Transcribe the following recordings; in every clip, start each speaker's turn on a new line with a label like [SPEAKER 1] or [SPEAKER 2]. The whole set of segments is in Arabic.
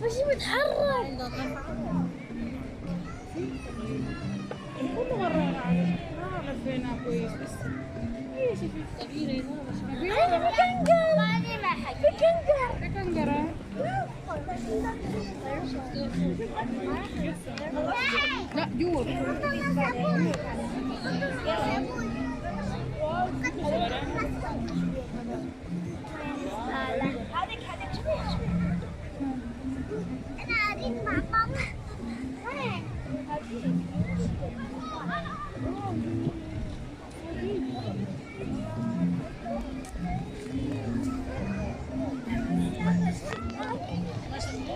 [SPEAKER 1] مش متحرك.
[SPEAKER 2] كل مرة لفينا كويس بس ايش في كبيرة هنا مش كبيرة.
[SPEAKER 1] أنا بكنجر. بكنجر.
[SPEAKER 2] كنجرة. لا جوا.
[SPEAKER 1] أنا أريد مع ماما.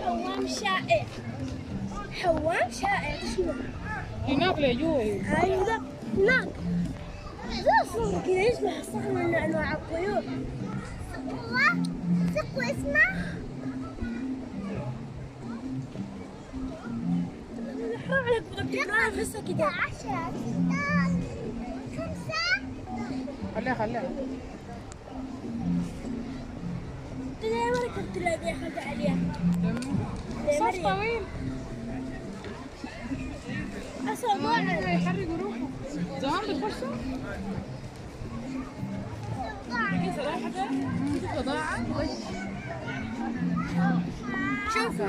[SPEAKER 1] حوام شائع. حوام شائع شنو؟
[SPEAKER 2] هناك لجوا.
[SPEAKER 1] أيوة هناك. زي صورة كذا يشبه صح من أنواع الطيور. سقوة اسمه؟ حرام عليك بدك تقرأ هسه كذا. 10 5
[SPEAKER 2] خليها
[SPEAKER 1] كذا يا مرة كنت تلاقي حاجة عليها.
[SPEAKER 2] صف طويل.
[SPEAKER 1] أصلا ما
[SPEAKER 2] يحرقوا روحه. زمان بتخشوا؟ بضاعة.
[SPEAKER 1] شوف لو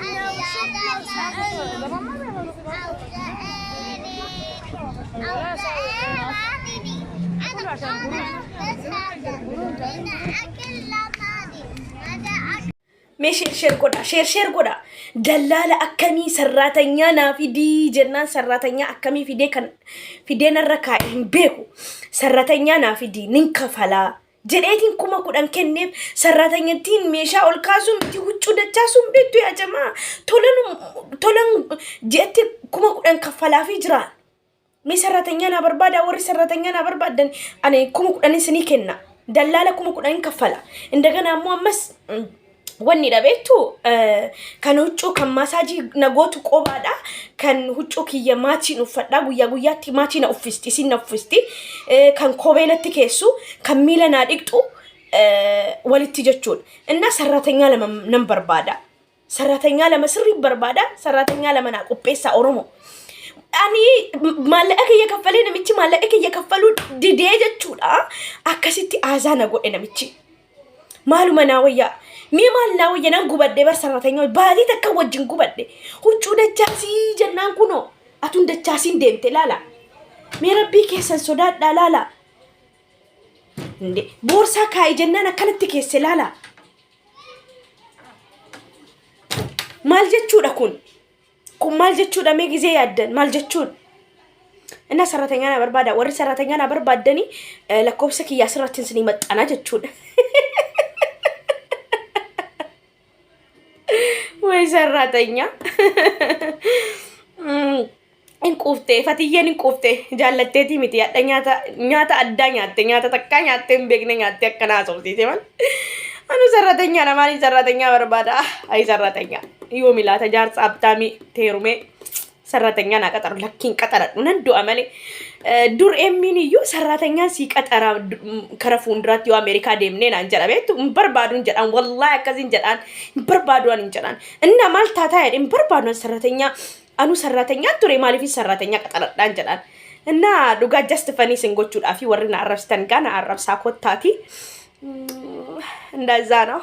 [SPEAKER 1] ماشي شير قدا دلالة أكمي سراتنيانا في دي جنان سراتنيا أكمي في دي كان في دينا الركائن بيكو سراتنيانا في دي ننكفلا جريتين كما كودان كنيف سراتنيتين ميشا أول كازون دي وچو دچاسون بيتو يا جماعة تولن جيتي كما كودان كفلا في جران مي سراتنيانا بربادا وري سراتنيانا بربادا أنا كما كودان سنيكنا دلالة كما كودان كفلا إندغنا مو مس wanni dhabeetu kan huccuu kan maasaaji nagootu qobaadha kan huccuu kiyya maachiin uffadha guyyaa guyyaatti maachiin uffisti isin uffisti kan kobeelatti keessu kan miila naa dhiqxu walitti jechuun inna sarratanya lama nan barbaada sarratanya lama sirri barbaada sarratanya lama naa qopheessa oromo ani maallaqa kiyya kaffalee namichi maallaqa kiyya kaffalu didee jechuudha akkasitti aazaa godhe namichi maaluma naa wayyaa ميمان لا وينان غبدة برسرتين بالي تك وجن غبدة وجو دجاسي جنان كنو أتون دجاسين ديمت لا لا مي ربي كيسن سودات لا لا لا بورصة كاي جنان كانت كيس لا لا مال جتشود أكون كم مال جتشود أمي زي يدن مال جتشود الناس سرتين أنا بربادة وري سرتين أنا بربادني لكوبسك يا سرتين سنيمت أنا جتشود ወይ ሰራተኛ እንቁፍቴ ፈትየን እንቁፍቴ ጃለቴቲ ሚቲ ያደኛታ ኛታ አዳኛቴ ኛታ ተካኛቴ በግነኛቴ ከናሶቲ ሲማል አኑ ሰራተኛ ለማን ሰራተኛ በርባዳ አይ ሰራተኛ ይወሚላ ተጃር ጻብታሚ ቴሩሜ ሰራተኛ ናቀጠሩ ለኪን ቀጠረ ነንዶ አመሌ ዱር ኤሚኒዩ ሰራተኛ ሲቀጠራ ከረፉን ድራት ዩ አሜሪካ ደምኔን አንጀራ ቤት በርባዱን ጀዳን ወላሂ ከዚን ጀዳን በርባዱን እንጀዳን እና ማልታታ ያደም በርባዱን ሰራተኛ አኑ ሰራተኛ ቱሬ ማለፊ ሰራተኛ ቀጠረዳን ጀዳን እና ዱጋ ጀስት ፈኒ ሲንጎቹ ዳፊ ወርና አረብስተን ጋና አረብሳ ኮታቲ እንደዛ ነው